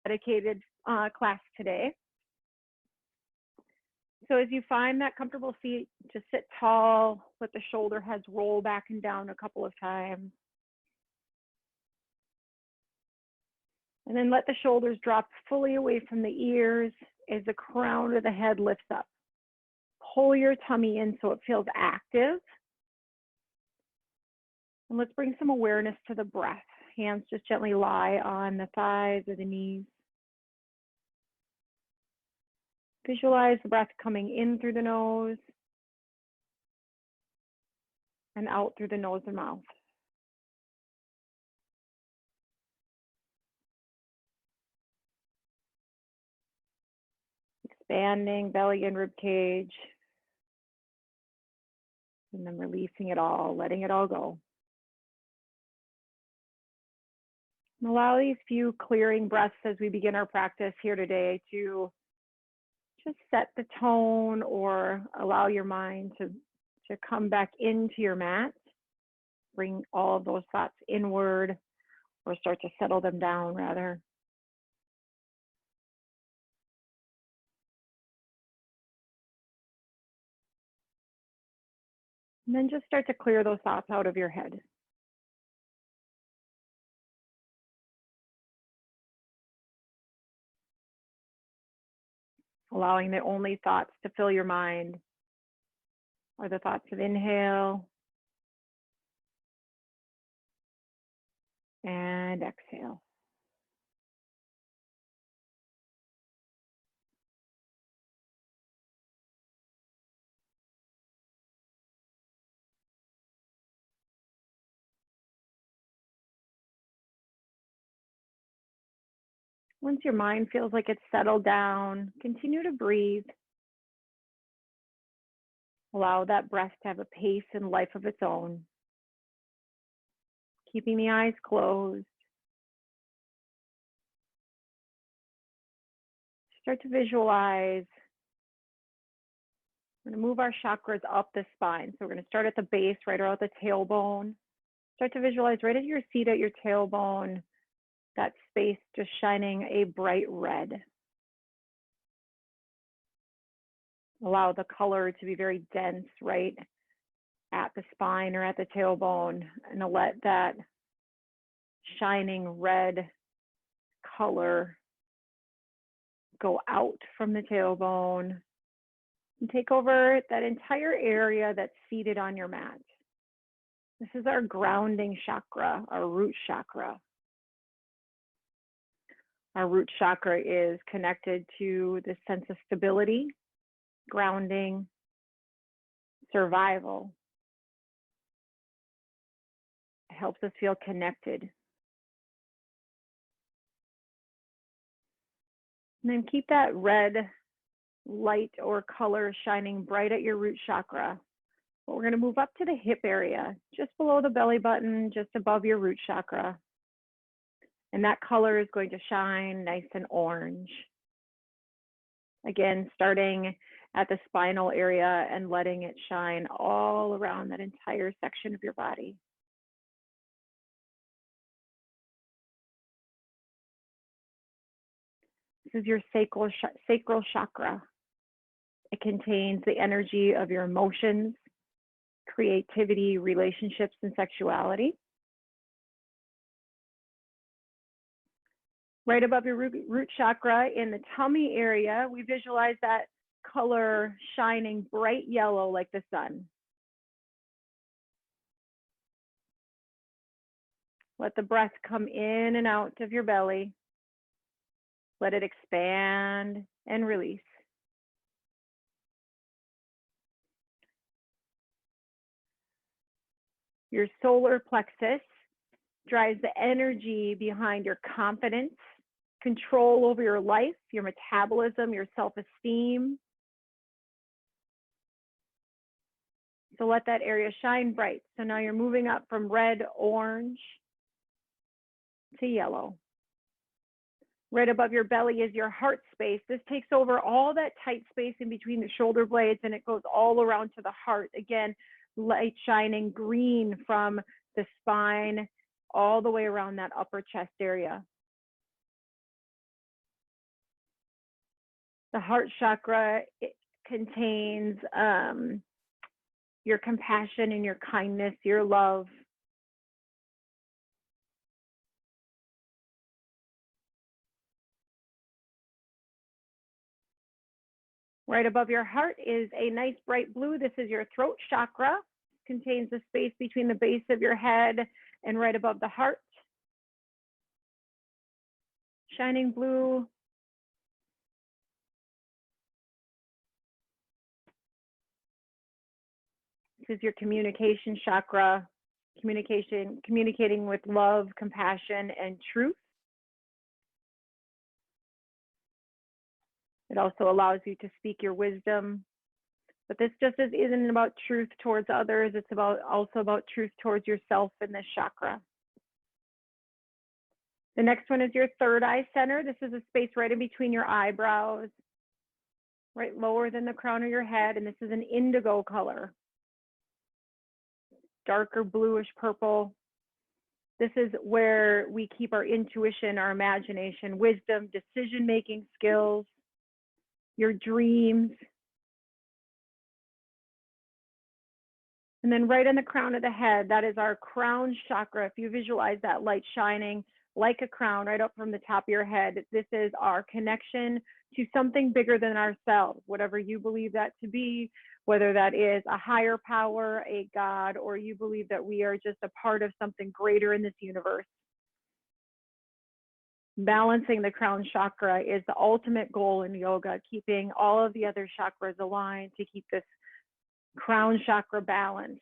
dedicated class today. So as you find that comfortable seat, just sit tall, let the shoulder heads roll back and down a couple of times. And then let the shoulders drop fully away from the ears as the crown of the head lifts up. Pull your tummy in so it feels active. And let's bring some awareness to the breath. Hands just gently lie on the thighs or the knees. Visualize the breath coming in through the nose and out through the nose and mouth. Expanding belly and rib cage. And then releasing it all, letting it all go. And allow these few clearing breaths as we begin our practice here today to just set the tone or allow your mind to come back into your mat. Bring all of those thoughts inward or start to settle them down rather. And then just start to clear those thoughts out of your head. Allowing the only thoughts to fill your mind are the thoughts of inhale and exhale. Once your mind feels like it's settled down, continue to breathe. Allow that breath to have a pace and life of its own. Keeping the eyes closed. Start to visualize. We're going to move our chakras up the spine. So we're going to start at the base, right around the tailbone. Start to visualize right at your seat at your tailbone, that space just shining a bright red. Allow the color to be very dense right at the spine or at the tailbone, and to let that shining red color go out from the tailbone and take over that entire area that's seated on your mat. This is our grounding chakra, our root chakra. Our root chakra is connected to the sense of stability, grounding, survival. It helps us feel connected. And then keep that red light or color shining bright at your root chakra. But we're going to move up to the hip area, just below the belly button, just above your root chakra. And that color is going to shine nice and orange. Again, starting at the spinal area and letting it shine all around that entire section of your body. This is your sacral chakra. It contains the energy of your emotions, creativity, relationships, and sexuality. Right above your root chakra in the tummy area, we visualize that color shining bright yellow like the sun. Let the breath come in and out of your belly. Let it expand and release. Your solar plexus drives the energy behind your confidence, control over your life, your metabolism, your self-esteem. So let that area shine bright. So now you're moving up from red, orange to yellow. Right above your belly is your heart space. This takes over all that tight space in between the shoulder blades, and it goes all around to the heart. Again, light shining green from the spine all the way around that upper chest area. The heart chakra, it contains your compassion and your kindness, your love. Right above your heart is a nice bright blue. This is your throat chakra. It contains the space between the base of your head and right above the heart. Shining blue. This is your communication chakra, communicating with love, compassion, and truth. It also allows you to speak your wisdom. But this just isn't about truth towards others. It's also about truth towards yourself in this chakra. The next one is your third eye center. This is a space right in between your eyebrows, right lower than the crown of your head. And this is an indigo color, darker bluish purple. This is where we keep our intuition, our imagination, wisdom, decision-making skills, your dreams. And then right on the crown of the head, that is our crown chakra. If you visualize that light shining like a crown right up from the top of your head, this is our connection to something bigger than ourselves, whatever you believe that to be, whether that is a higher power, a God, or you believe that we are just a part of something greater in this universe. Balancing the crown chakra is the ultimate goal in yoga, keeping all of the other chakras aligned to keep this crown chakra balanced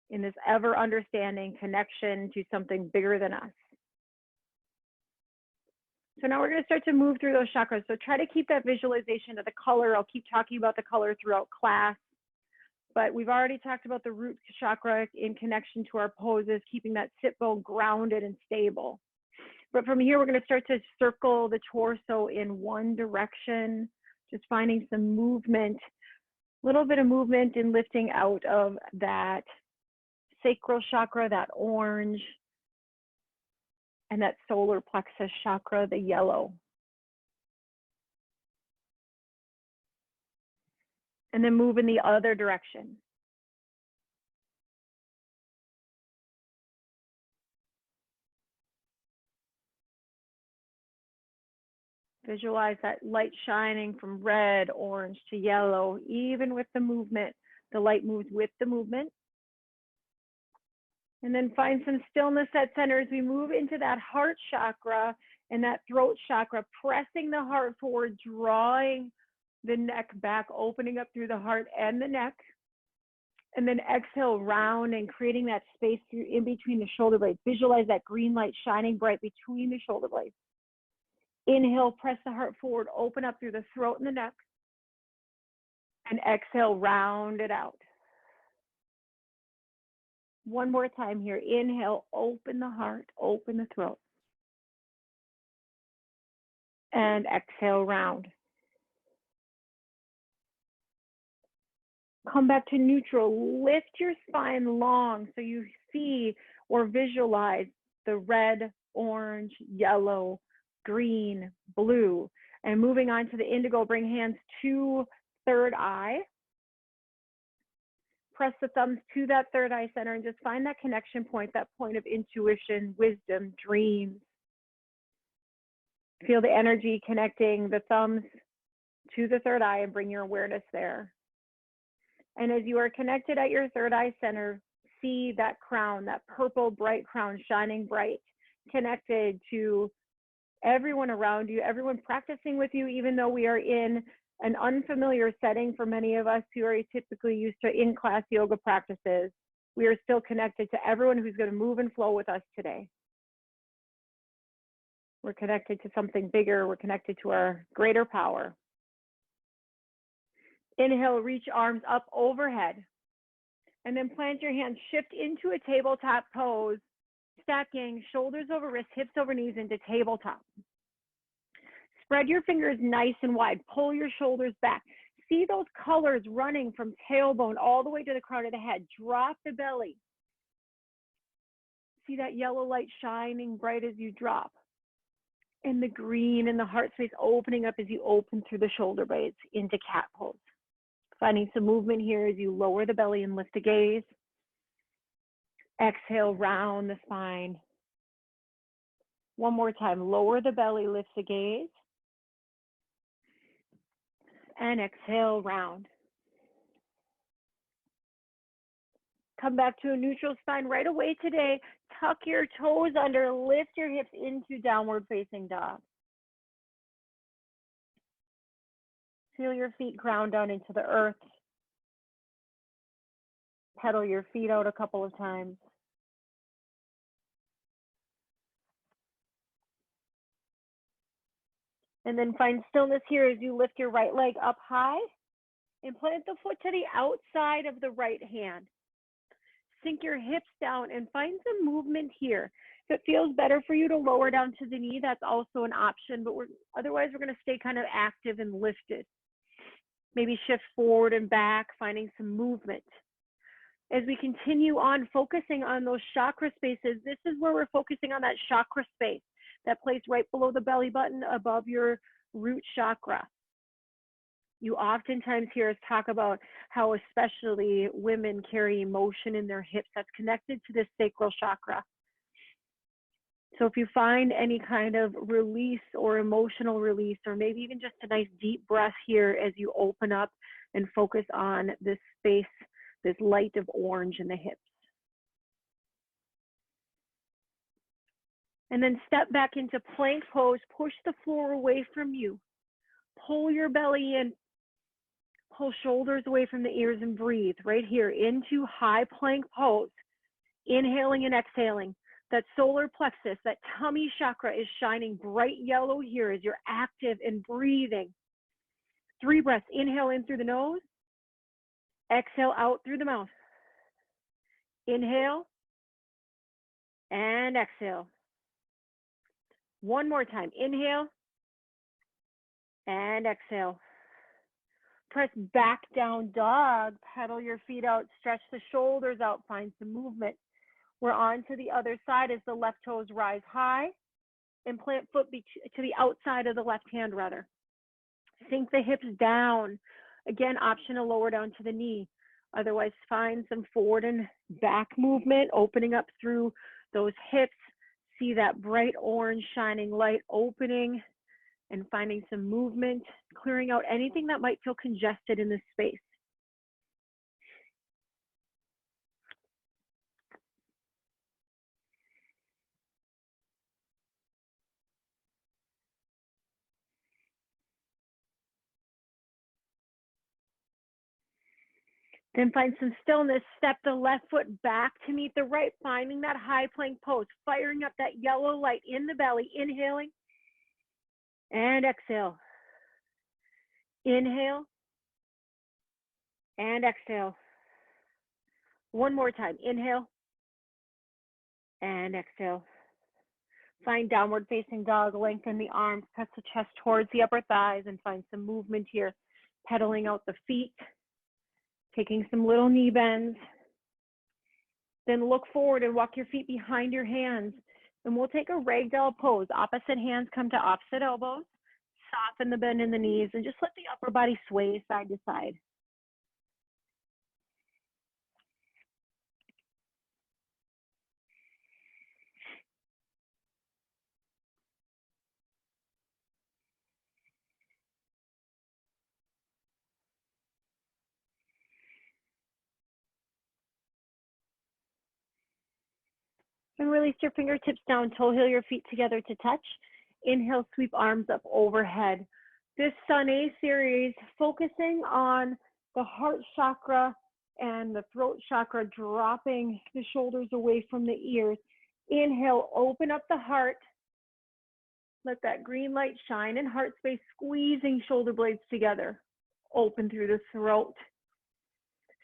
in this ever understanding connection to something bigger than us. So now we're going to start to move through those chakras. So try to keep that visualization of the color. I'll keep talking about the color throughout class, but we've already talked about the root chakra in connection to our poses, keeping that sit bone grounded and stable. But from here, we're going to start to circle the torso in one direction, just finding some movement, a little bit of movement in lifting out of that sacral chakra, that orange, and that solar plexus chakra, the yellow. And then move in the other direction. Visualize that light shining from red, orange to yellow, even with the movement. The light moves with the movement. And then find some stillness at center as we move into that heart chakra and that throat chakra, pressing the heart forward, drawing the neck back, opening up through the heart and the neck. And then exhale, round and creating that space through in between the shoulder blades. Visualize that green light shining bright between the shoulder blades. Inhale, press the heart forward, open up through the throat and the neck. And exhale, round it out. One more time here. Inhale, open the heart, open the throat. And exhale, round. Come back to neutral. Lift your spine long so you see or visualize the red, orange, yellow, green, blue. And moving on to the indigo, bring hands to third eye. Press the thumbs to that third eye center and just find that connection point, that point of intuition, wisdom, dreams. Feel the energy connecting the thumbs to the third eye and bring your awareness there. And as you are connected at your third eye center, see that crown, that purple bright crown shining bright, connected to everyone around you, everyone practicing with you, even though we are in an unfamiliar setting for many of us who are typically used to in-class yoga practices. We are still connected to everyone who's going to move and flow with us today. We're connected to something bigger. We're connected to our greater power. Inhale, reach arms up overhead. And then plant your hands, shift into a tabletop pose, stacking shoulders over wrists, hips over knees into tabletop. Spread your fingers nice and wide. Pull your shoulders back. See those colors running from tailbone all the way to the crown of the head. Drop the belly. See that yellow light shining bright as you drop. And the green and the heart space opening up as you open through the shoulder blades into cat pose. Finding some movement here as you lower the belly and lift the gaze. Exhale, round the spine. One more time, lower the belly, lift the gaze. And exhale, round. Come back to a neutral spine right away today. Tuck your toes under, lift your hips into downward facing dog. Feel your feet ground down into the earth. Pedal your feet out a couple of times. And then find stillness here as you lift your right leg up high and plant the foot to the outside of the right hand. Sink your hips down and find some movement here. If it feels better for you to lower down to the knee, that's also an option, but otherwise we're going to stay kind of active and lifted. Maybe shift forward and back, finding some movement. As we continue on focusing on those chakra spaces, this is where we're focusing on that chakra space, that place right below the belly button above your root chakra. You oftentimes hear us talk about how especially women carry emotion in their hips that's connected to this sacral chakra. So if you find any kind of release or emotional release, or maybe even just a nice deep breath here as you open up and focus on this space, this light of orange in the hips. And then step back into plank pose, push the floor away from you. Pull your belly in, pull shoulders away from the ears and breathe right here into high plank pose. Inhaling and exhaling. That solar plexus, that tummy chakra is shining bright yellow here as you're active and breathing. 3 breaths. Inhale in through the nose. Exhale out through the mouth. Inhale and exhale. One more time. Inhale and exhale. Press back down dog. Pedal your feet out. Stretch the shoulders out. Find some movement. We're on to the other side as the left toes rise high and plant foot to the outside of the left hand rather. Sink the hips down. Again, option to lower down to the knee. Otherwise, find some forward and back movement, opening up through those hips. See that bright orange shining light opening and finding some movement, clearing out anything that might feel congested in this space. Then find some stillness. Step the left foot back to meet the right, finding that high plank pose, firing up that yellow light in the belly, inhaling and exhale. Inhale and exhale. One more time. Inhale and exhale. Find downward facing dog. Lengthen the arms, press the chest towards the upper thighs, and find some movement here. Pedaling out the feet, taking some little knee bends. Then look forward and walk your feet behind your hands. And we'll take a Ragdoll Pose. Opposite hands come to opposite elbows. Soften the bend in the knees and just let the upper body sway side to side. And release your fingertips down, toe heel your feet together to touch. Inhale, sweep arms up overhead. This Sun A series, focusing on the heart chakra and the throat chakra, dropping the shoulders away from the ears. Inhale, open up the heart. Let that green light shine in heart space, squeezing shoulder blades together. Open through the throat.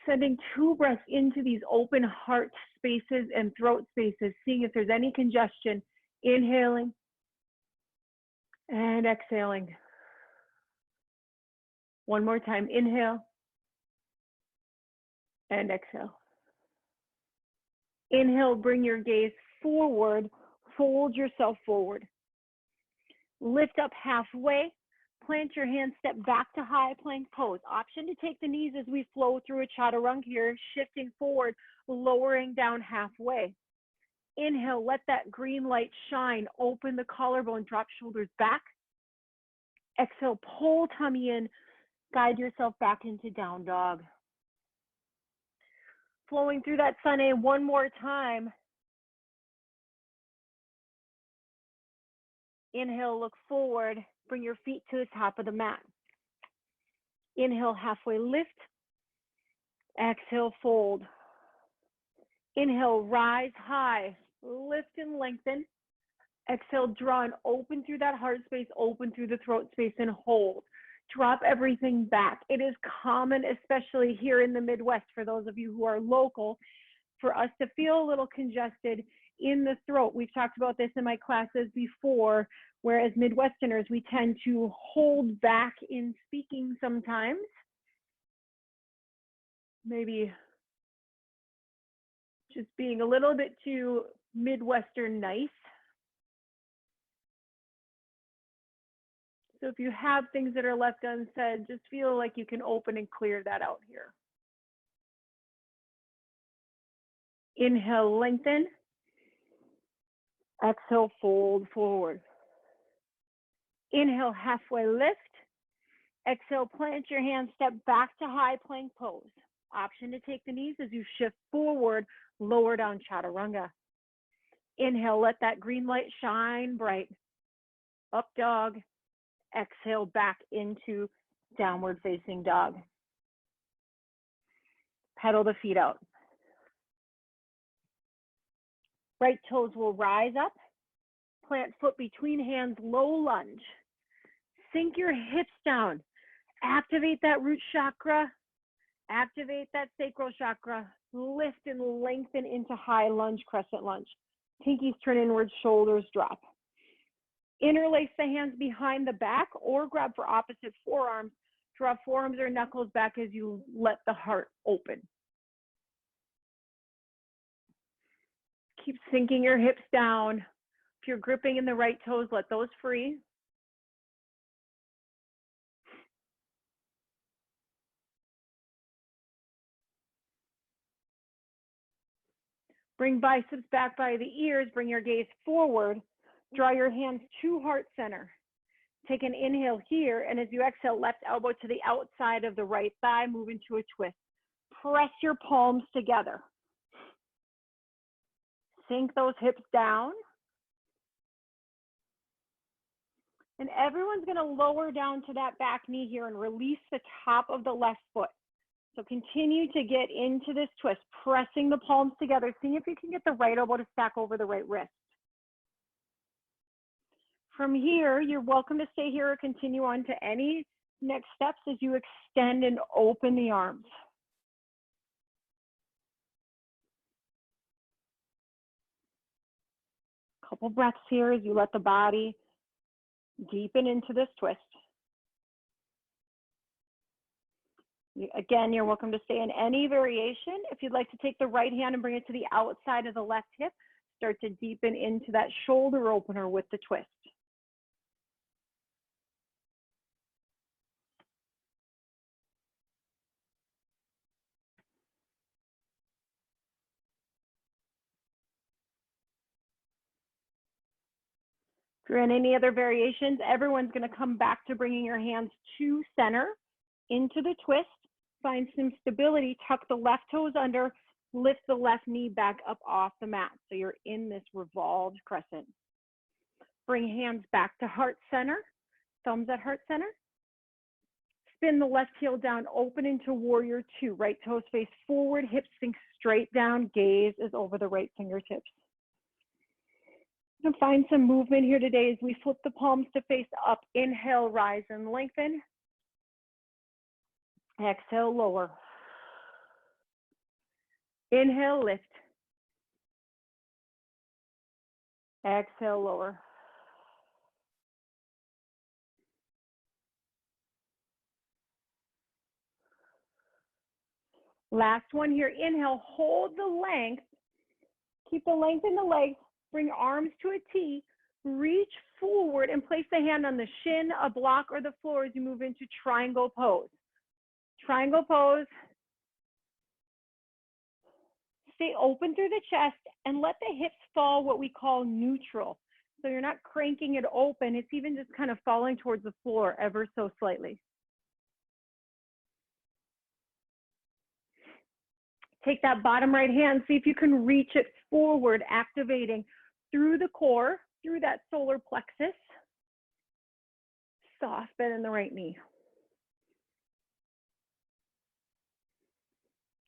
Sending 2 breaths into these open heart spaces and throat spaces, seeing if there's any congestion. Inhaling and exhaling. One more time. Inhale and exhale. Inhale, bring your gaze forward. Fold yourself forward. Lift up halfway. Plant your hands, step back to high plank pose. Option to take the knees as we flow through a chaturanga here, shifting forward, lowering down halfway. Inhale, let that green light shine. Open the collarbone, drop shoulders back. Exhale, pull tummy in. Guide yourself back into down dog. Flowing through that sun A one more time. Inhale, look forward. Bring your feet to the top of the mat. Inhale, halfway lift. Exhale, fold. Inhale, rise high. Lift and lengthen. Exhale, draw and open through that heart space, open through the throat space, and hold. Drop everything back. It is common, especially here in the Midwest, for those of you who are local, for us to feel a little congested in the throat. We've talked about this in my classes before, whereas Midwesterners, we tend to hold back in speaking sometimes. Maybe just being a little bit too Midwestern nice. So if you have things that are left unsaid, just feel like you can open and clear that out here. Inhale, lengthen. Exhale, fold forward. Inhale, halfway lift. Exhale, plant your hands, step back to high plank pose. Option to take the knees as you shift forward, lower down chaturanga. Inhale, let that green light shine bright. Up dog. Exhale, back into downward facing dog. Pedal the feet out. Right toes will rise up. Plant foot between hands, low lunge. Sink your hips down. Activate that root chakra. Activate that sacral chakra. Lift and lengthen into high lunge, crescent lunge. Pinkies turn inward, shoulders drop. Interlace the hands behind the back or grab for opposite forearms. Draw forearms or knuckles back as you let the heart open. Keep sinking your hips down. If you're gripping in the right toes, let those free. Bring biceps back by the ears. Bring your gaze forward. Draw your hands to heart center. Take an inhale here, and as you exhale, left elbow to the outside of the right thigh, move into a twist. Press your palms together. Sink those hips down. And everyone's going to lower down to that back knee here and release the top of the left foot. So continue to get into this twist, pressing the palms together. See if you can get the right elbow to stack over the right wrist. From here, you're welcome to stay here or continue on to any next steps as you extend and open the arms. Couple breaths here as you let the body deepen into this twist. Again, you're welcome to stay in any variation. If you'd like to take the right hand and bring it to the outside of the left hip, start to deepen into that shoulder opener with the twist. If you're in any other variations, everyone's going to come back to bringing your hands to center, into the twist. Find some stability, tuck the left toes under, lift the left knee back up off the mat. So you're in this revolved crescent. Bring hands back to heart center, thumbs at heart center. Spin the left heel down, open into warrior two. Right toes face forward, hips sink straight down, gaze is over the right fingertips. And find some movement here today as we flip the palms to face up. Inhale, rise and lengthen. Exhale, lower. Inhale, lift. Exhale, lower. Last one here. Inhale, hold the length. Keep the length in the legs. Bring arms to a T. Reach forward and place the hand on the shin, a block, or the floor as you move into triangle pose. Triangle pose. Stay open through the chest and let the hips fall what we call neutral. So you're not cranking it open. It's even just kind of falling towards the floor ever so slightly. Take that bottom right hand. See if you can reach it forward, activating through the core, through that solar plexus. Soft bend in the right knee.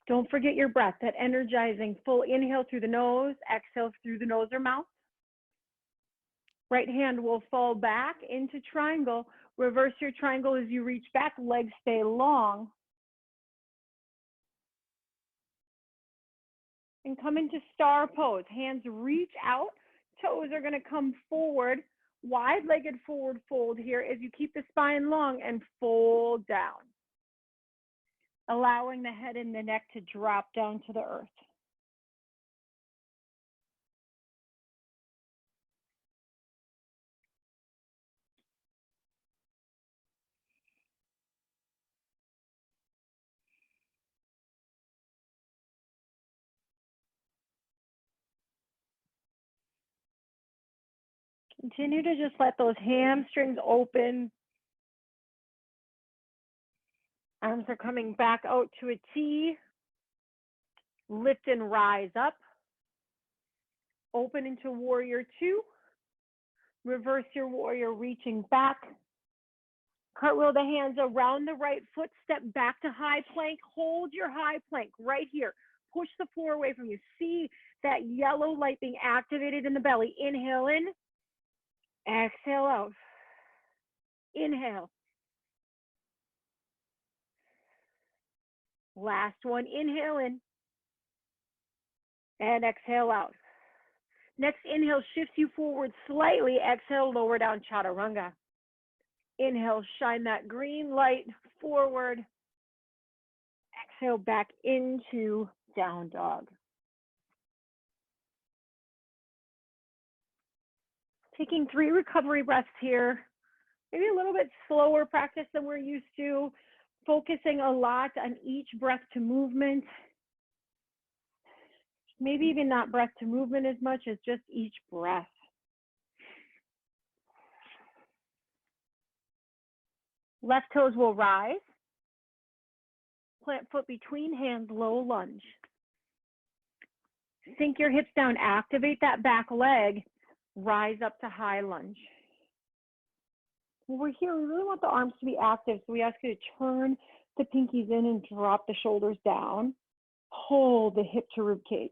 Don't forget your breath, that energizing full inhale through the nose, exhale through the nose or mouth. Right hand will fall back into triangle. Reverse your triangle as you reach back, legs stay long. And come into star pose. Hands reach out, toes are gonna come forward. Wide-legged forward fold here as you keep the spine long and fold down. Allowing the head and the neck to drop down to the earth. Continue to just let those hamstrings open. Arms are coming back out to a T. Lift and rise up. Open into warrior two. Reverse your warrior, reaching back. Cartwheel the hands around the right foot. Step back to high plank. Hold your high plank right here. Push the floor away from you. See that yellow light being activated in the belly. Inhale in. Exhale out. Inhale. Last one. Inhale in. And exhale out. Next inhale shifts you forward slightly. Exhale, lower down chaturanga. Inhale, shine that green light forward. Exhale, back into down dog. Taking 3 recovery breaths here. Maybe a little bit slower practice than we're used to. Focusing a lot on each breath to movement. Maybe even not breath to movement as much as just each breath. Left toes will rise. Plant foot between hands, low lunge. Sink your hips down, activate that back leg, rise up to high lunge. When we're here, we really want the arms to be active, so we ask you to turn the pinkies in and drop the shoulders down. Hold the hip to rib cage.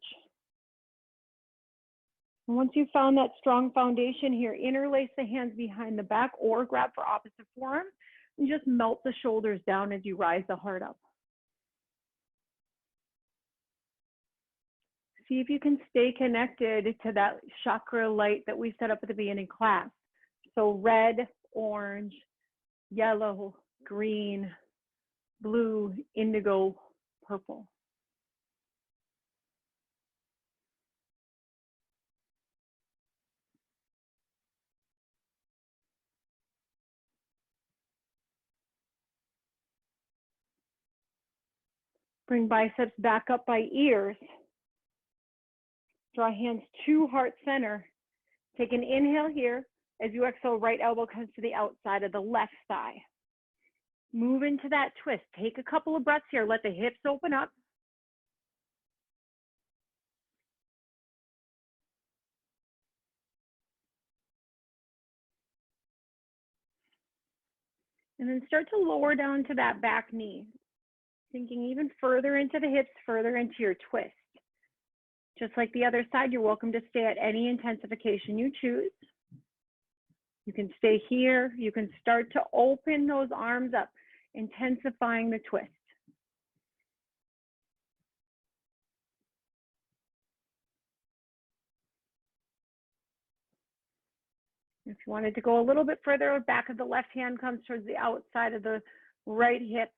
And once you've found that strong foundation here, interlace the hands behind the back or grab for opposite forearms and just melt the shoulders down as you rise the heart up. See if you can stay connected to that chakra light that we set up at the beginning class. So red, orange, yellow, green, blue, indigo, purple. Bring biceps back up by ears. Draw hands to heart center. Take an inhale here. As you exhale, right elbow comes to the outside of the left thigh. Move into that twist. Take a couple of breaths here. Let the hips open up. And then start to lower down to that back knee. Sinking even further into the hips, further into your twist. Just like the other side, you're welcome to stay at any intensification you choose. You can stay here. You can start to open those arms up, intensifying the twist. If you wanted to go a little bit further, back of the left hand comes towards the outside of the right hip,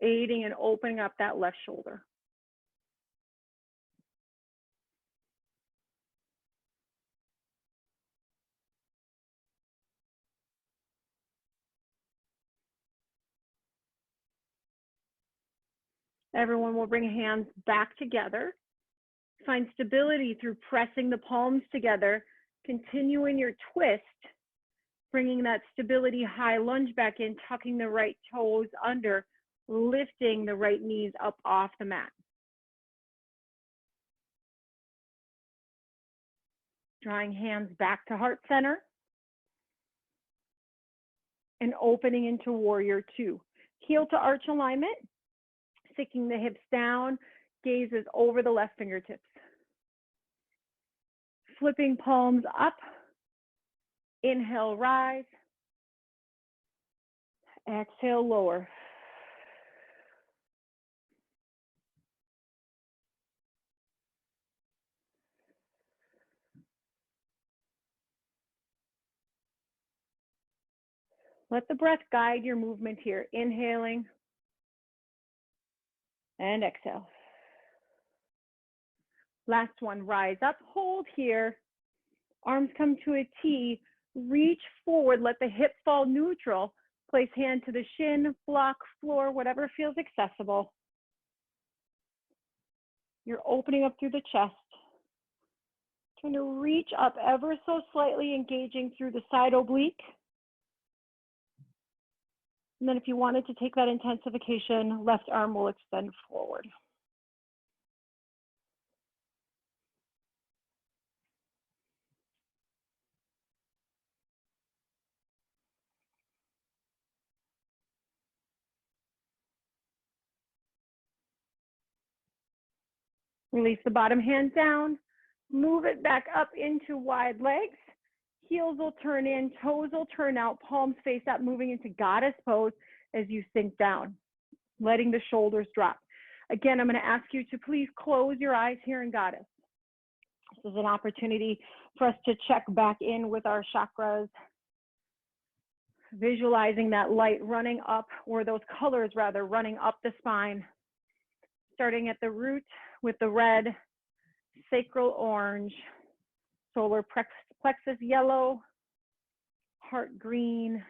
aiding and opening up that left shoulder. Everyone will bring hands back together. Find stability through pressing the palms together. Continuing your twist, bringing that stability high lunge back in, tucking the right toes under, lifting the right knees up off the mat. Drawing hands back to heart center and opening into warrior two. Heel to arch alignment, sinking the hips down, gazes over the left fingertips. Flipping palms up, inhale, rise, exhale, lower. Let the breath guide your movement here. Inhaling and exhale. Last one, rise up, hold here. Arms come to a T, reach forward, let the hip fall neutral. Place hand to the shin, block, floor, whatever feels accessible. You're opening up through the chest. Trying to reach up ever so slightly, engaging through the side oblique. And then if you wanted to take that intensification, left arm will extend forward. Release the bottom hand down, move it back up into wide legs. Heels will turn in, toes will turn out, palms face up, moving into goddess pose as you sink down, letting the shoulders drop. Again, I'm going to ask you to please close your eyes here in goddess. This is an opportunity for us to check back in with our chakras, visualizing that light running up, or those colors rather, running up the spine, starting at the root with the red, sacral orange, solar plexus yellow, heart green,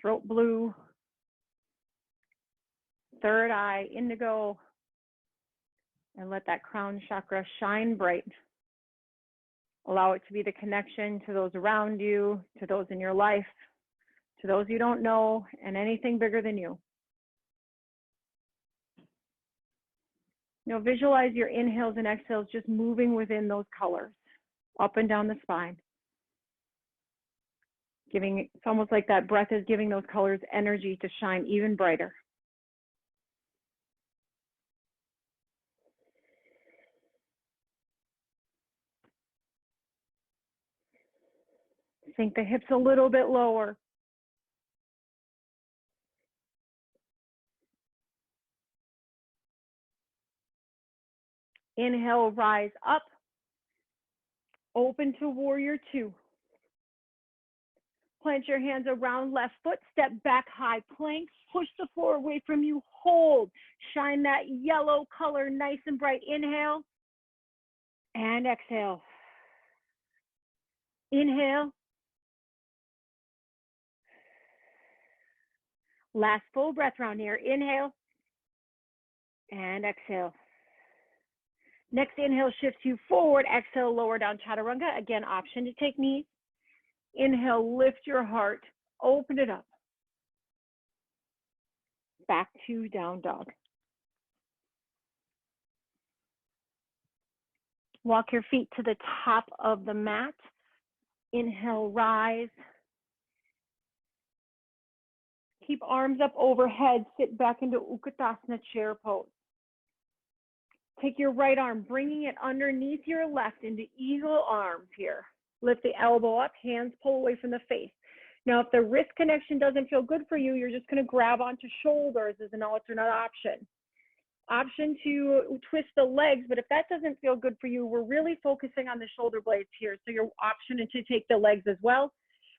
throat blue, third eye indigo, and let that crown chakra shine bright. Allow it to be the connection to those around you, to those in your life, to those you don't know, and anything bigger than you. You know, visualize your inhales and exhales just moving within those colors, up and down the spine. It's almost like that breath is giving those colors energy to shine even brighter. Sink the hips a little bit lower. Inhale, rise up. Open to warrior two. Plant your hands around left foot, step back, high plank, push the floor away from you, hold. Shine that yellow color nice and bright. Inhale and exhale. Inhale. Last full breath round here. Inhale and exhale. Next inhale shifts you forward. Exhale, lower down chaturanga. Again, option to take knees. Inhale, lift your heart, open it up. Back to down dog. Walk your feet to the top of the mat. Inhale, rise. Keep arms up overhead. Sit back into Ukutasana chair pose. Take your right arm, bringing it underneath your left into eagle arms here. Lift the elbow up, hands pull away from the face. Now, if the wrist connection doesn't feel good for you, you're just going to grab onto shoulders as an alternate option. Option to twist the legs, but if that doesn't feel good for you, we're really focusing on the shoulder blades here. So your option is to take the legs as well.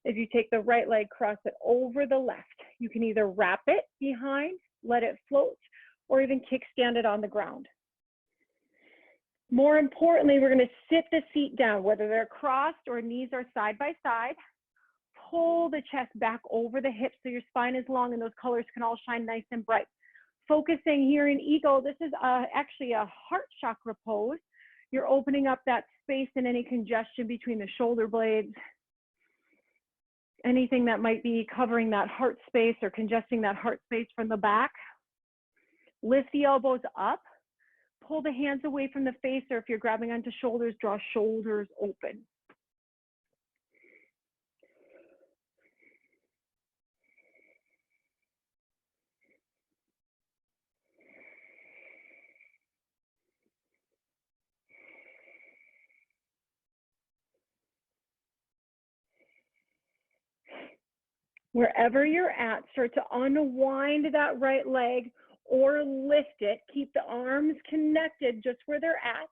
If you take the right leg, cross it over the left. You can either wrap it behind, let it float, or even kickstand it on the ground. More importantly, we're going to sit the feet down, whether they're crossed or knees are side by side. Pull the chest back over the hips so your spine is long and those colors can all shine nice and bright. Focusing here in Eagle, this is actually a heart chakra pose. You're opening up that space and any congestion between the shoulder blades, anything that might be covering that heart space or congesting that heart space from the back. Lift the elbows up, pull the hands away from the face, or if you're grabbing onto shoulders, draw shoulders open. Wherever you're at, start to unwind that right leg or lift it. Keep the arms connected just where they're at.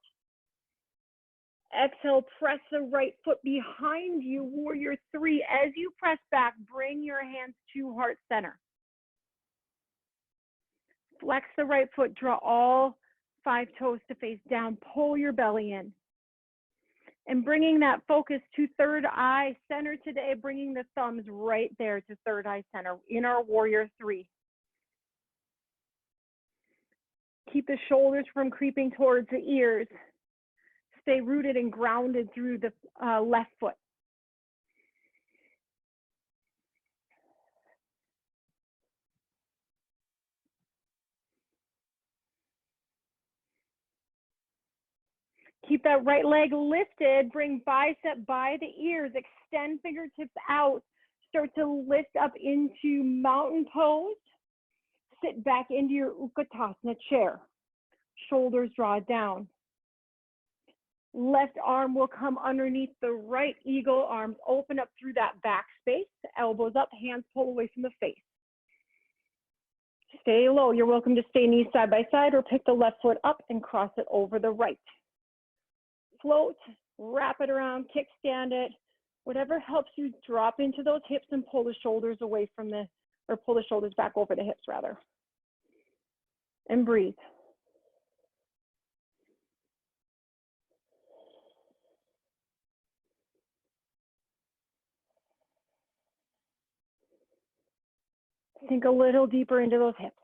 Exhale, press the right foot behind you, warrior three. As you press back, bring your hands to heart center. Flex the right foot, draw all 5 toes to face down, pull your belly in. And bringing that focus to third eye center today, bringing the thumbs right there to third eye center in our warrior three. Keep the shoulders from creeping towards the ears. Stay rooted and grounded through the left foot. Keep that right leg lifted, bring bicep by the ears, extend fingertips out, start to lift up into mountain pose, sit back into your Ukutasana chair, shoulders draw down. Left arm will come underneath the right eagle, arms open up through that back space, elbows up, hands pull away from the face. Stay low, you're welcome to stay knees side by side or pick the left foot up and cross it over the right. Float, wrap it around, kickstand it, whatever helps you drop into those hips and pull the shoulders away from the, or pull the shoulders back over the hips rather. And breathe. Sink a little deeper into those hips.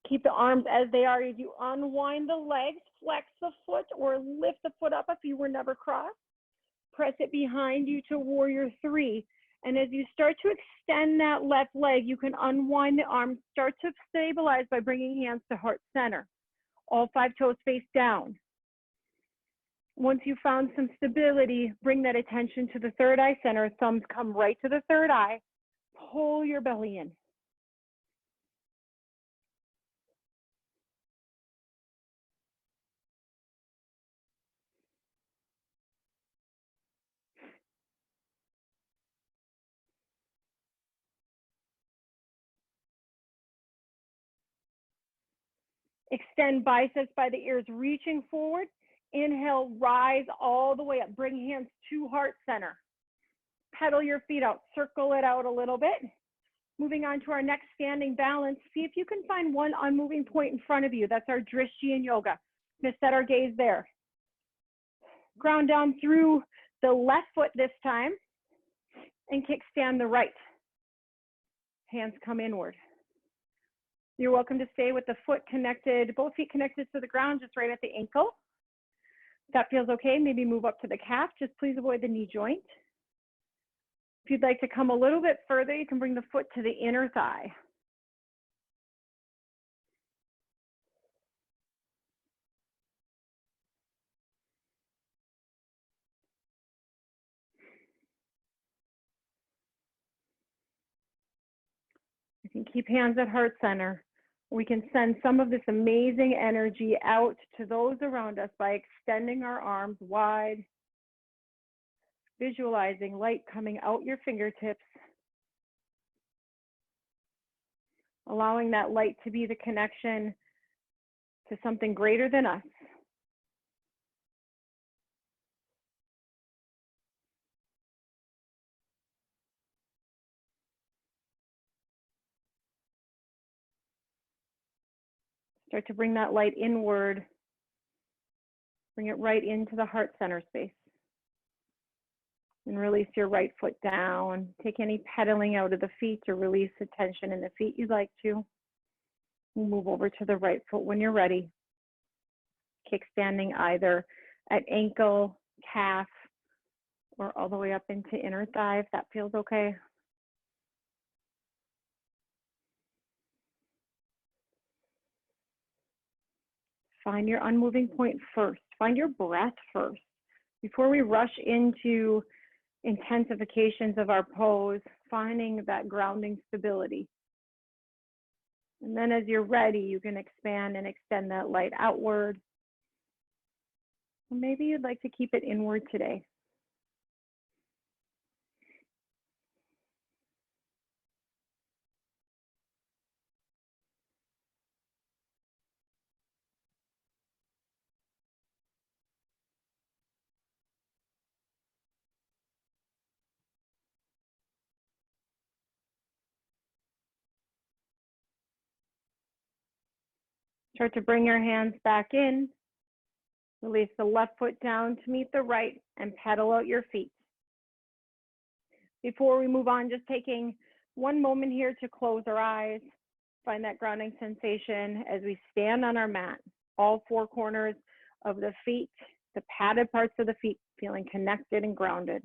Keep the arms as they are as you unwind the legs, flex the foot or lift the foot up if you were never crossed. Press it behind you to warrior three. And as you start to extend that left leg, you can unwind the arms, start to stabilize by bringing hands to heart center. All 5 toes face down. Once you found some stability, bring that attention to the third eye center. Thumbs come right to the third eye. Pull your belly in. Extend biceps by the ears, reaching forward. Inhale, rise all the way up. Bring hands to heart center. Pedal your feet out, circle it out a little bit. Moving on to our next standing balance. See if you can find one unmoving point in front of you. That's our drishti in yoga. We're gonna set our gaze there. Ground down through the left foot this time and kickstand the right. Hands come inward. You're welcome to stay with the foot connected, both feet connected to the ground, just right at the ankle. If that feels okay, maybe move up to the calf. Just please avoid the knee joint. If you'd like to come a little bit further, you can bring the foot to the inner thigh. You can keep hands at heart center. We can send some of this amazing energy out to those around us by extending our arms wide, visualizing light coming out your fingertips, allowing that light to be the connection to something greater than us. Start to bring that light inward. Bring it right into the heart center space. And release your right foot down. Take any pedaling out of the feet or release the tension in the feet you'd like to. Move over to the right foot when you're ready. Kickstanding either at ankle, calf, or all the way up into inner thigh if that feels okay. Find your unmoving point first. Find your breath first. Before we rush into intensifications of our pose, finding that grounding stability. And then as you're ready, you can expand and extend that light outward. Or maybe you'd like to keep it inward today. Start to bring your hands back in. Release the left foot down to meet the right and pedal out your feet. Before we move on, just taking one moment here to close our eyes. Find that grounding sensation as we stand on our mat. All four corners of the feet, the padded parts of the feet, feeling connected and grounded.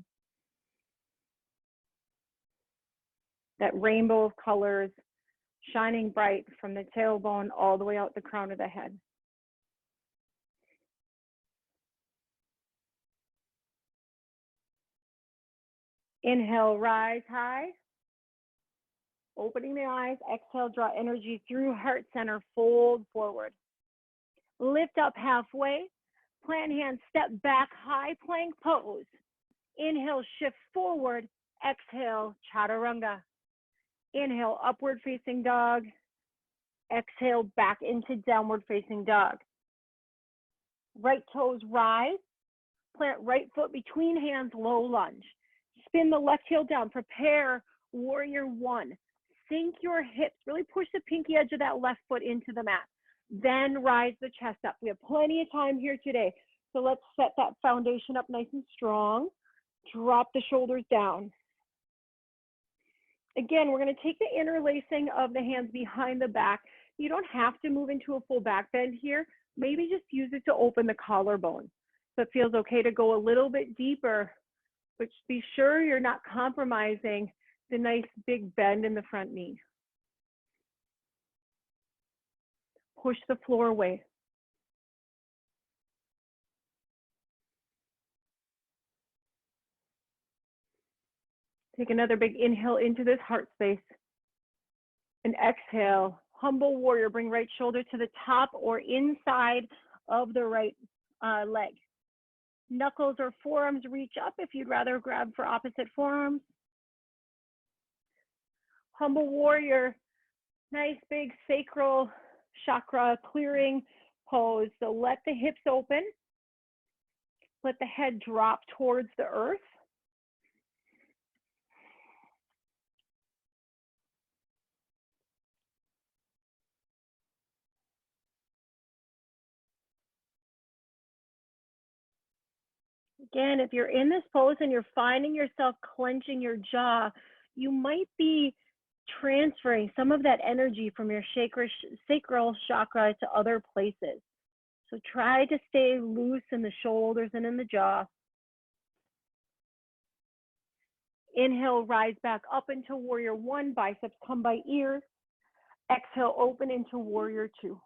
That rainbow of colors shining bright from the tailbone all the way out the crown of the head. Inhale, rise high. Opening the eyes, exhale, draw energy through heart center, fold forward. Lift up halfway, plant hands, step back, high plank pose. Inhale, shift forward, exhale, chaturanga. Inhale, upward facing dog. Exhale, back into downward facing dog. Right toes rise, plant right foot between hands, low lunge. Spin the left heel down, prepare warrior one. Sink your hips, really push the pinky edge of that left foot into the mat. Then rise the chest up. We have plenty of time here today. So let's set that foundation up nice and strong. Drop the shoulders down. Again, we're going to take the interlacing of the hands behind the back. You don't have to move into a full back bend here. Maybe just use it to open the collarbone. So it feels okay to go a little bit deeper, but be sure you're not compromising the nice big bend in the front knee. Push the floor away. Take another big inhale into this heart space. And exhale, humble warrior, bring right shoulder to the top or inside of the right leg. Knuckles or forearms reach up if you'd rather grab for opposite forearms. Humble warrior, nice big sacral chakra clearing pose. So let the hips open. Let the head drop towards the earth. Again, if you're in this pose and you're finding yourself clenching your jaw, you might be transferring some of that energy from your sacral chakra to other places. So try to stay loose in the shoulders and in the jaw. Inhale, rise back up into warrior one, biceps come by ears. Exhale, open into warrior two.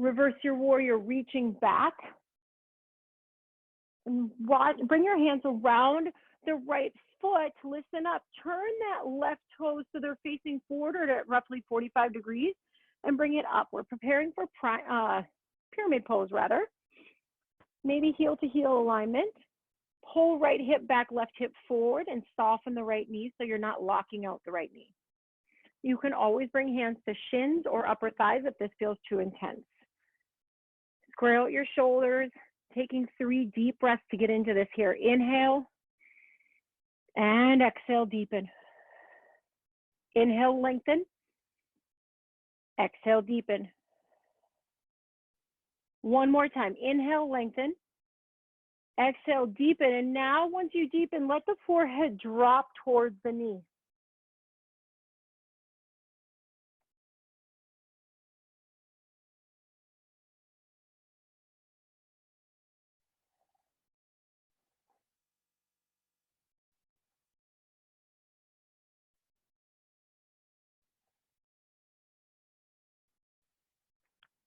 Reverse your warrior, reaching back. And bring your hands around the right foot, listen up, turn that left toe so they're facing forward at roughly 45 degrees and bring it up. We're preparing for pyramid pose rather. Maybe heel to heel alignment. Pull right hip back, left hip forward and soften the right knee so you're not locking out the right knee. You can always bring hands to shins or upper thighs if this feels too intense. Square out your shoulders. Taking 3 deep breaths to get into this here. Inhale and exhale, deepen. Inhale, lengthen. Exhale, deepen. One more time. Inhale, lengthen. Exhale, deepen. And now once you deepen, let the forehead drop towards the knee.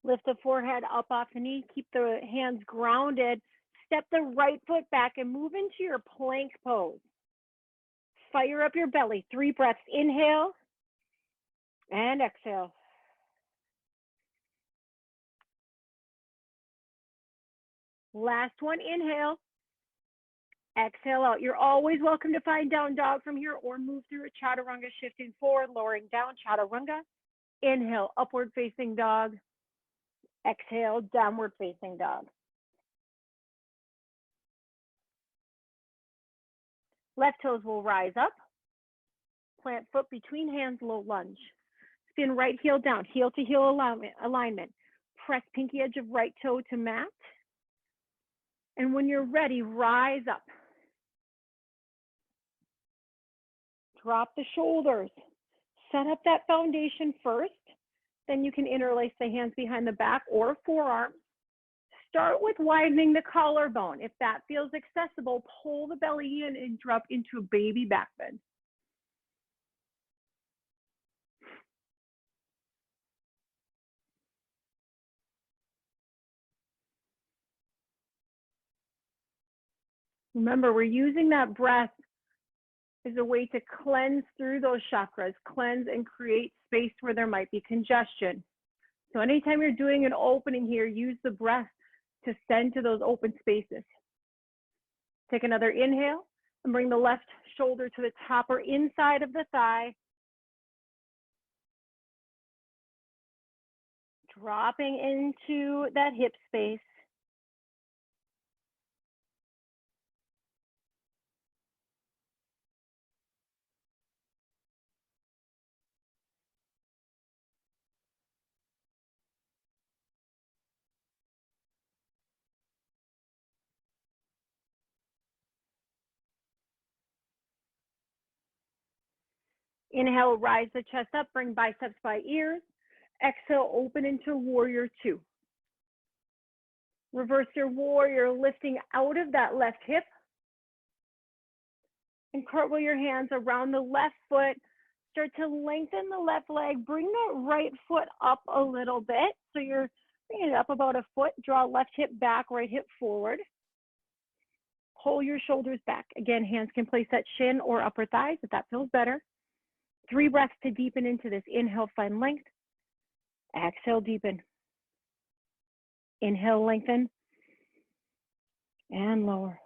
Lift the forehead up off the knee. Keep the hands grounded. Step the right foot back and move into your plank pose. Fire up your belly. 3 breaths. Inhale and exhale. Last one. Inhale. Exhale out. You're always welcome to find down dog from here or move through a chaturanga, shifting forward, lowering down, chaturanga. Inhale, upward facing dog. Exhale, downward facing dog. Left toes will rise up. Plant foot between hands, low lunge. Spin right heel down, heel to heel alignment. Press pinky edge of right toe to mat. And when you're ready, rise up. Drop the shoulders. Set up that foundation first. Then you can interlace the hands behind the back or forearms. Start with widening the collarbone. If that feels accessible, pull the belly in and drop into a baby back bend. Remember, we're using that breath as a way to cleanse through those chakras, cleanse and create space where there might be congestion. So anytime you're doing an opening here, use the breath to send to those open spaces. Take another inhale and bring the left shoulder to the top or inside of the thigh. Dropping into that hip space. Inhale, rise the chest up, bring biceps by ears. Exhale, open into warrior 2. Reverse your warrior, lifting out of that left hip. And cartwheel your hands around the left foot. Start to lengthen the left leg. Bring that right foot up a little bit. So you're bringing it up about a foot. Draw left hip back, right hip forward. Pull your shoulders back. Again, hands can place at shin or upper thighs if that feels better. 3 breaths to deepen into this. Inhale, find length. Exhale, deepen. Inhale, lengthen. And lower.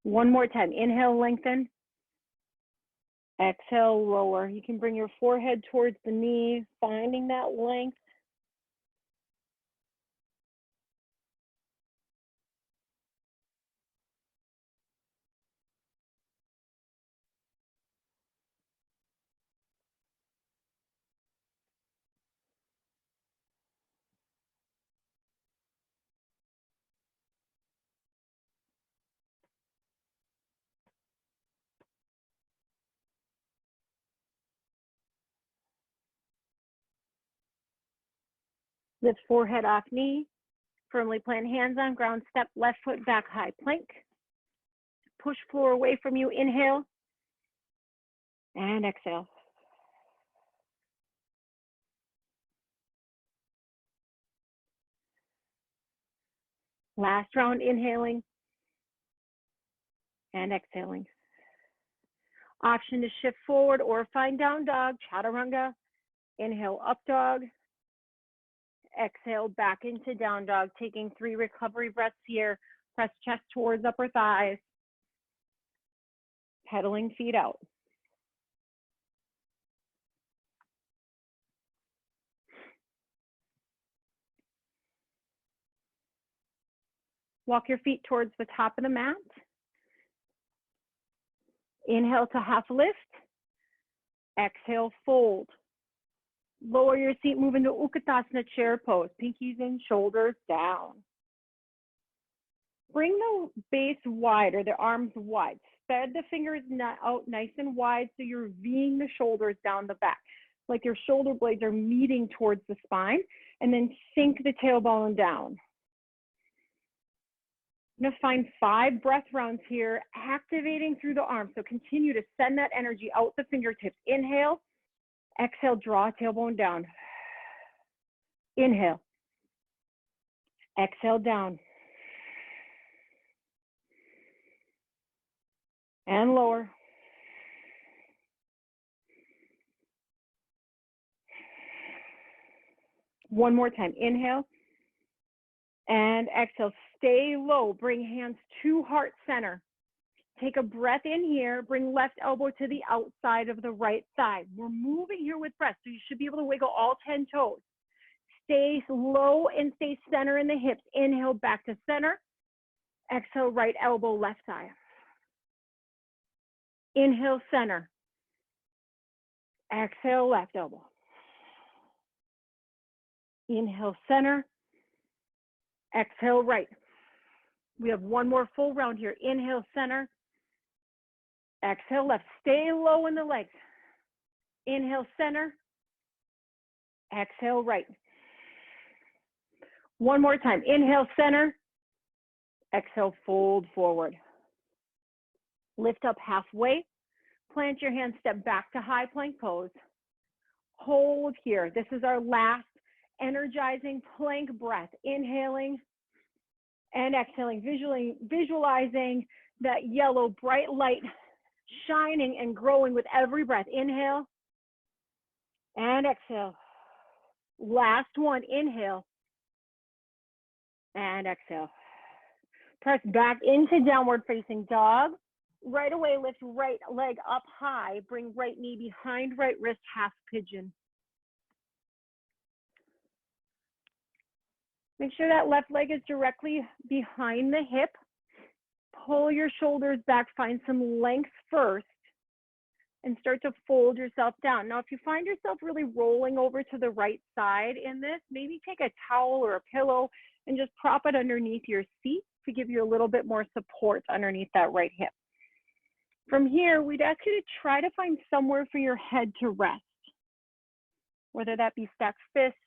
One more time. Inhale, lengthen. Exhale, lower. You can bring your forehead towards the knee, finding that length. Lift forehead off knee. Firmly plant hands on ground. Step left foot back, high plank. Push floor away from you. Inhale. And exhale. Last round, inhaling. And exhaling. Option to shift forward or find down dog, chaturanga. Inhale, up dog. Exhale, back into down dog, taking 3 recovery breaths here. Press chest towards upper thighs. Pedaling feet out. Walk your feet towards the top of the mat. Inhale to half lift. Exhale, fold. Lower your seat, move into Ukutasana chair pose. Pinkies in, shoulders down. Bring the base wide or the arms wide. Spread the fingers out nice and wide so you're Ving the shoulders down the back, like your shoulder blades are meeting towards the spine, and then sink the tailbone down. I'm going to find 5 breath rounds here, activating through the arms. So continue to send that energy out the fingertips. Inhale, exhale, draw tailbone down. Inhale, exhale down. And lower. One more time. Inhale and exhale. Stay low. Bring hands to heart center. Take a breath in here. Bring left elbow to the outside of the right thigh. We're moving here with breath, so you should be able to wiggle all 10 toes. Stay low and stay center in the hips. Inhale back to center. Exhale, right elbow, left thigh. Inhale, center. Exhale, left elbow. Inhale, center. Exhale, right. We have one more full round here. Inhale, center. Exhale, left. Stay low in the legs. Inhale, center. Exhale, right. One more time. Inhale, center. Exhale, fold forward. Lift up halfway. Plant your hands, step back to high plank pose. Hold here. This is our last energizing plank breath. Inhaling and exhaling, visualizing that yellow bright light shining and growing with every breath. Inhale and exhale. Last one. Inhale and exhale. Press back into downward facing dog. Right away, lift right leg up high. Bring right knee behind right wrist, half pigeon. Make sure that left leg is directly behind the hip. Pull your shoulders back, find some length first, and start to fold yourself down. Now, if you find yourself really rolling over to the right side in this, maybe take a towel or a pillow and just prop it underneath your seat to give you a little bit more support underneath that right hip. From here, we'd ask you to try to find somewhere for your head to rest, whether that be stacked fists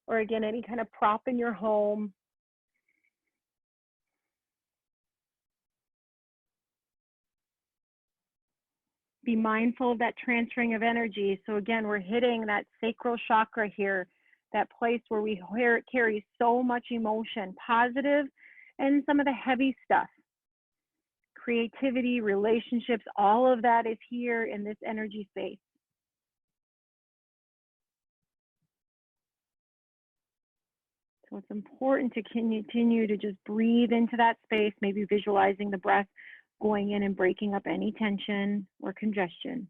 or, again, any kind of prop in your home. Be mindful of that transferring of energy. So again, we're hitting that sacral chakra here, that place where we carry so much emotion, positive and some of the heavy stuff. Creativity, relationships, all of that is here in this energy space. So it's important to continue to just breathe into that space, maybe visualizing the breath going in and breaking up any tension or congestion.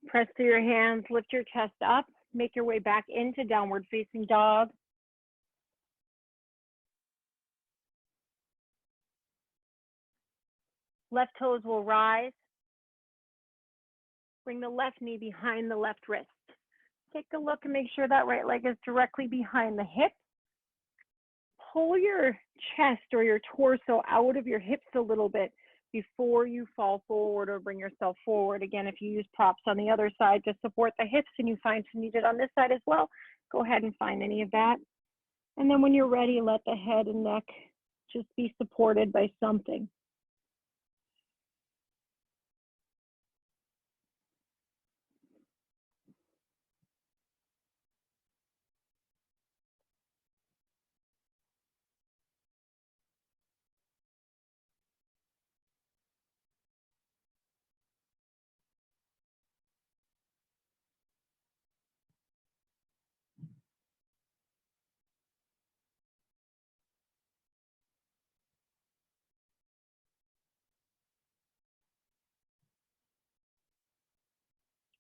Press through your hands, lift your chest up, make your way back into downward facing dog. Left toes will rise. Bring the left knee behind the left wrist. Take a look and make sure that right leg is directly behind the hip. Pull your chest or your torso out of your hips a little bit before you fall forward or bring yourself forward. Again, if you use props on the other side to support the hips and you find some needed on this side as well, go ahead and find any of that. And then when you're ready, let the head and neck just be supported by something.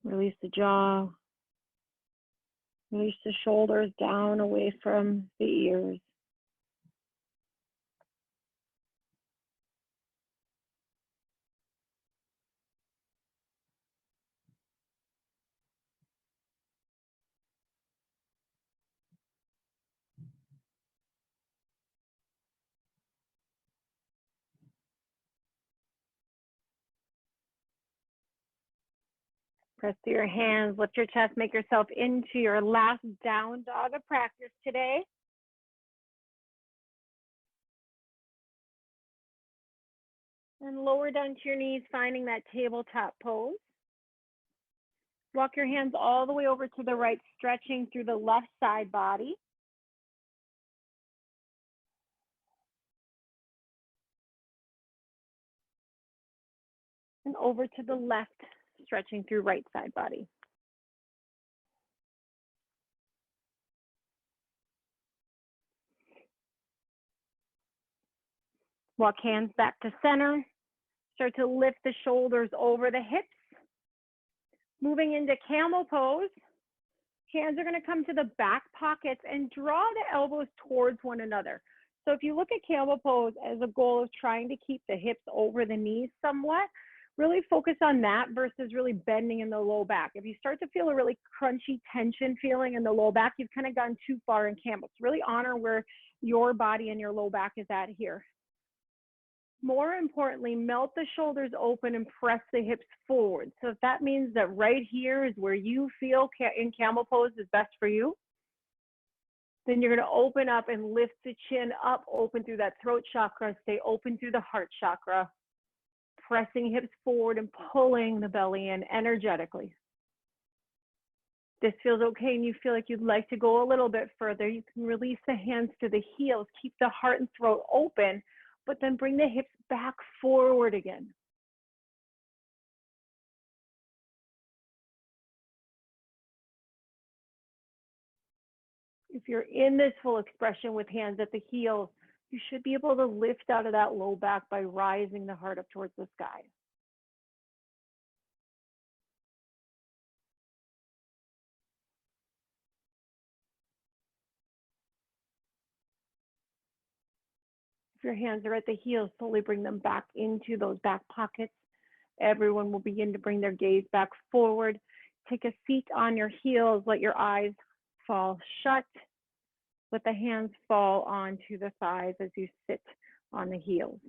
Release the jaw. Release the shoulders down away from the ears. Press through your hands, lift your chest, make yourself into your last down dog of practice today. And lower down to your knees, finding that tabletop pose. Walk your hands all the way over to the right, stretching through the left side body. And over to the left, stretching through right side body. Walk hands back to center. Start to lift the shoulders over the hips. Moving into Camel Pose. Hands are going to come to the back pockets and draw the elbows towards one another. So if you look at Camel Pose as a goal of trying to keep the hips over the knees somewhat, really focus on that versus really bending in the low back. If you start to feel a really crunchy tension feeling in the low back, you've kind of gone too far in Camel. So really honor where your body and your low back is at here. More importantly, melt the shoulders open and press the hips forward. So if that means that right here is where you feel in Camel Pose is best for you, then you're going to open up and lift the chin up, open through that throat chakra, stay open through the heart chakra, pressing hips forward and pulling the belly in energetically. This feels okay and you feel like you'd like to go a little bit further, you can release the hands to the heels, keep the heart and throat open, but then bring the hips back forward again. If you're in this full expression with hands at the heels, you should be able to lift out of that low back by rising the heart up towards the sky. If your hands are at the heels, slowly bring them back into those back pockets. Everyone will begin to bring their gaze back forward. Take a seat on your heels, let your eyes fall shut. Let the hands fall onto the thighs as you sit on the heels.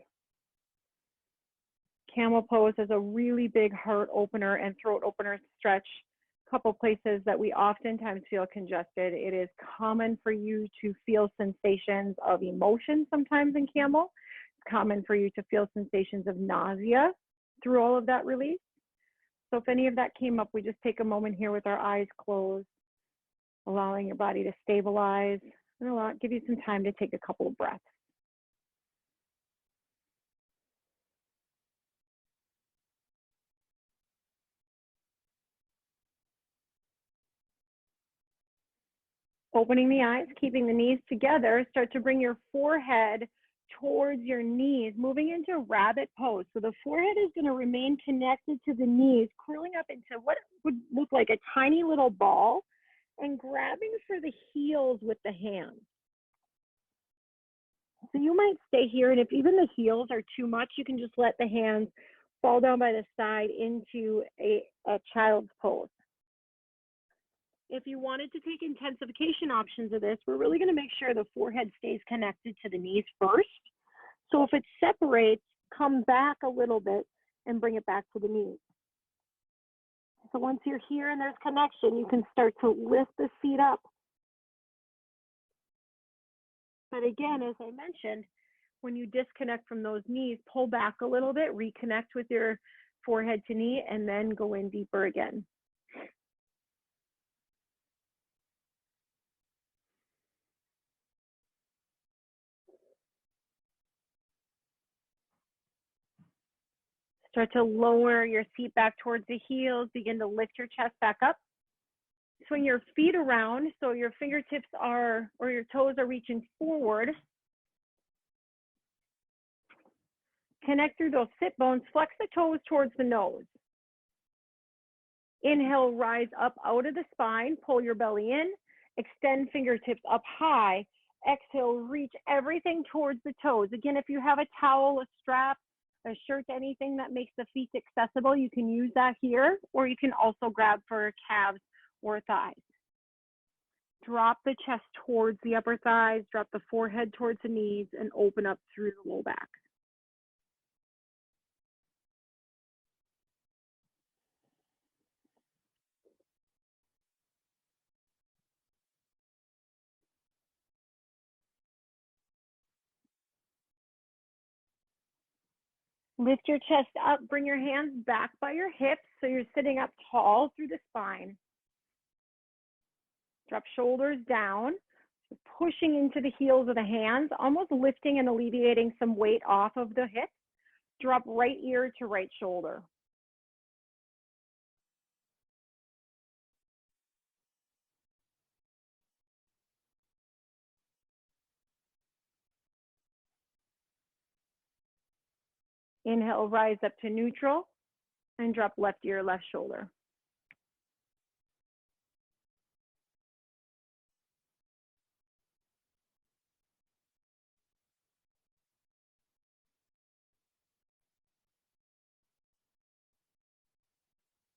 Camel Pose is a really big heart opener and throat opener stretch. A couple places that we oftentimes feel congested. It is common for you to feel sensations of emotion sometimes in Camel. It's common for you to feel sensations of nausea through all of that release. So if any of that came up, we just take a moment here with our eyes closed, allowing your body to stabilize and give you some time to take a couple of breaths. Opening the eyes, keeping the knees together, start to bring your forehead towards your knees, moving into rabbit pose. So the forehead is going to remain connected to the knees, curling up into what would look like a tiny little ball and grabbing for the heels with the hands. So you might stay here, and if even the heels are too much, you can just let the hands fall down by the side into a child's pose. If you wanted to take intensification options of this, we're really going to make sure the forehead stays connected to the knees first. So if it separates, come back a little bit and bring it back to the knees. So once you're here and there's connection, you can start to lift the feet up. But again, as I mentioned, when you disconnect from those knees, pull back a little bit, reconnect with your forehead to knee, and then go in deeper again. Start to lower your seat back towards the heels, begin to lift your chest back up. Swing your feet around so your fingertips are, or your toes are reaching forward. Connect through those sit bones, flex the toes towards the nose. Inhale, rise up out of the spine, pull your belly in, extend fingertips up high. Exhale, reach everything towards the toes. Again, if you have a towel, a strap, a shirt, anything that makes the feet accessible, you can use that here, or you can also grab for calves or thighs. Drop the chest towards the upper thighs, drop the forehead towards the knees, and open up through the low back. Lift your chest up, bring your hands back by your hips so you're sitting up tall through the spine. Drop shoulders down, pushing into the heels of the hands, almost lifting and alleviating some weight off of the hips. Drop right ear to right shoulder. Inhale, rise up to neutral, and drop left ear, left shoulder.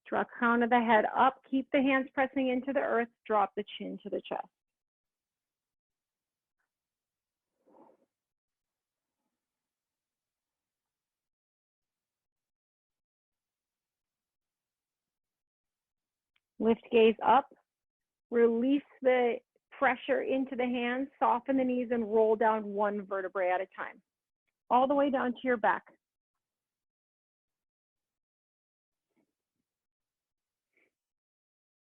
Draw crown of the head up, keep the hands pressing into the earth, drop the chin to the chest. Lift gaze up, release the pressure into the hands, soften the knees, and roll down one vertebrae at a time, all the way down to your back.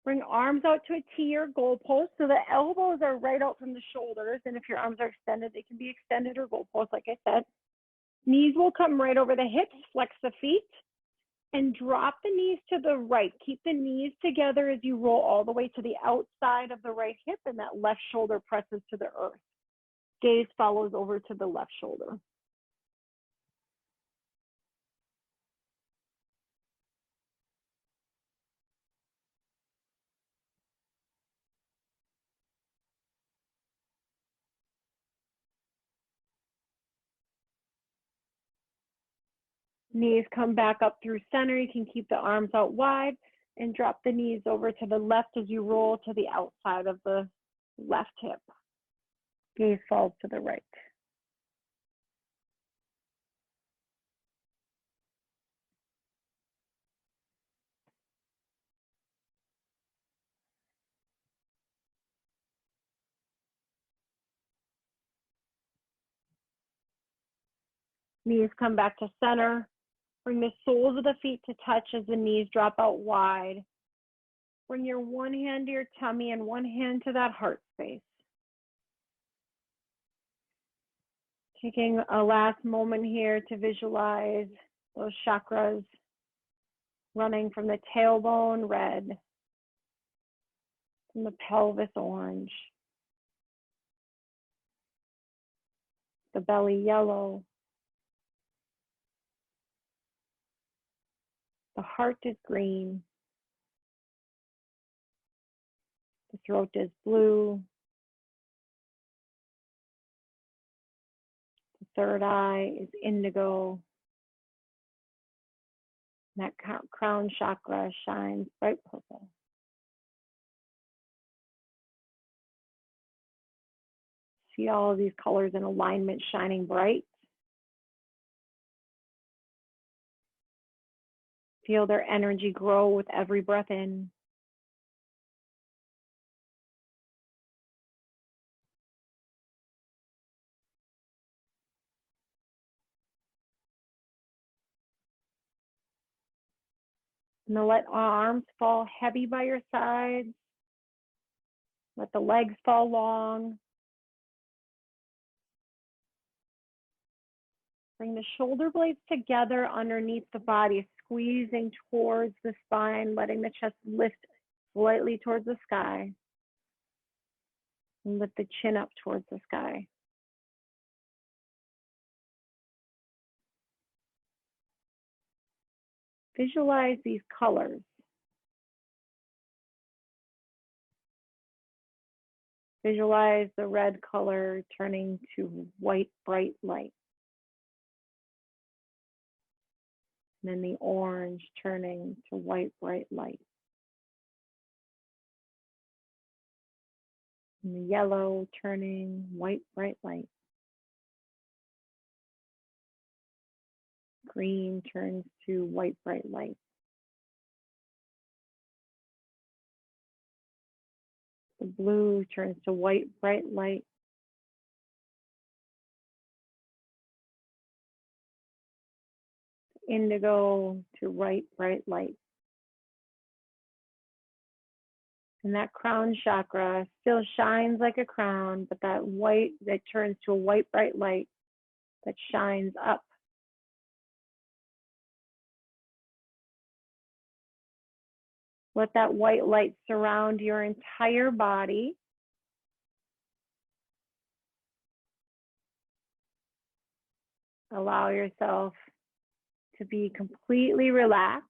Bring arms out to a T or goalpost so the elbows are right out from the shoulders, and if your arms are extended, they can be extended or goalpost, like I said. Knees will come right over the hips, flex the feet, and drop the knees to the right. Keep the knees together as you roll all the way to the outside of the right hip, and that left shoulder presses to the earth. Gaze follows over to the left shoulder. Knees come back up through center. You can keep the arms out wide and drop the knees over to the left as you roll to the outside of the left hip. Gaze falls to the right. Knees come back to center. Bring the soles of the feet to touch as the knees drop out wide. Bring your one hand to your tummy and one hand to that heart space. Taking a last moment here to visualize those chakras running from the tailbone red, from the pelvis orange, the belly yellow. The heart is green. The throat is blue. The third eye is indigo. That crown chakra shines bright purple. See all of these colors in alignment shining bright. Feel their energy grow with every breath in. And then let arms fall heavy by your sides. Let the legs fall long. Bring the shoulder blades together underneath the body, squeezing towards the spine, letting the chest lift slightly towards the sky. And lift the chin up towards the sky. Visualize these colors. Visualize the red color turning to white, bright light. And then the orange turning to white, bright light. And the yellow turning white, bright light. Green turns to white, bright light. The blue turns to white, bright light. Indigo to white, bright light. And that crown chakra still shines like a crown, but that white, that turns to a white, bright light that shines up. Let that white light surround your entire body. Allow yourself to be completely relaxed.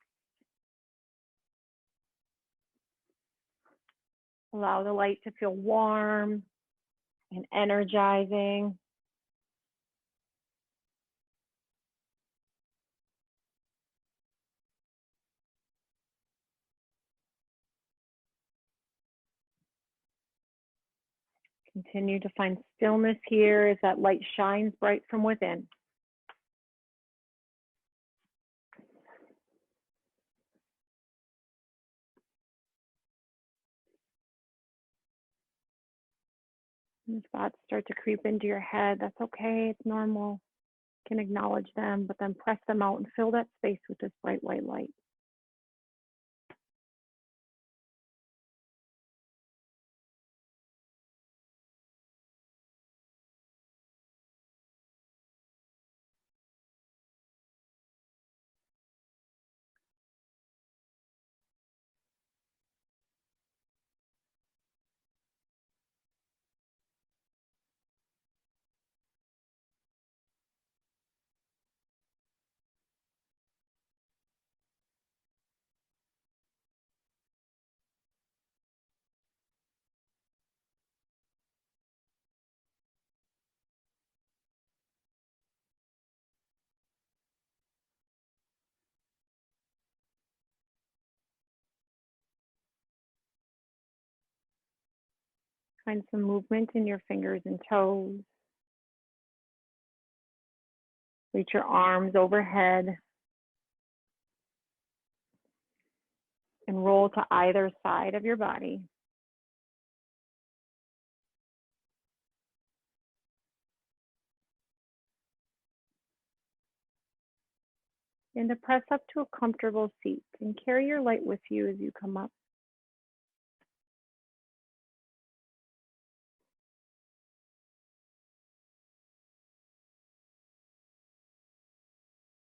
Allow the light to feel warm and energizing. Continue to find stillness here as that light shines bright from within. And thoughts start to creep into your head. That's okay, it's normal. You can acknowledge them, but then press them out and fill that space with this bright white light. Find some movement in your fingers and toes. Reach your arms overhead and roll to either side of your body. And to press up to a comfortable seat and carry your light with you as you come up.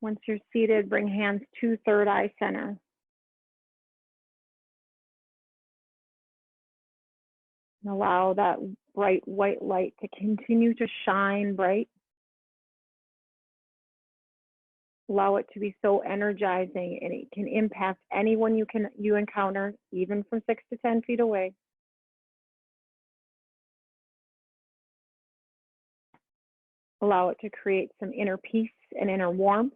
Once you're seated, bring hands to third eye center. And allow that bright white light to continue to shine bright. Allow it to be so energizing, and it can impact anyone you encounter, even from 6 to 10 feet away. Allow it to create some inner peace and inner warmth.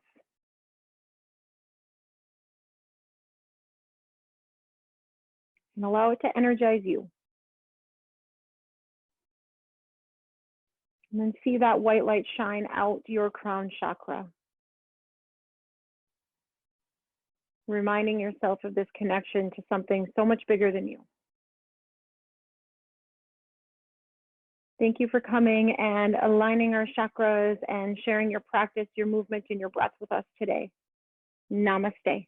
And allow it to energize you. And then see that white light shine out your crown chakra. Reminding yourself of this connection to something so much bigger than you. Thank you for coming and aligning our chakras and sharing your practice, your movement, and your breath with us today. Namaste.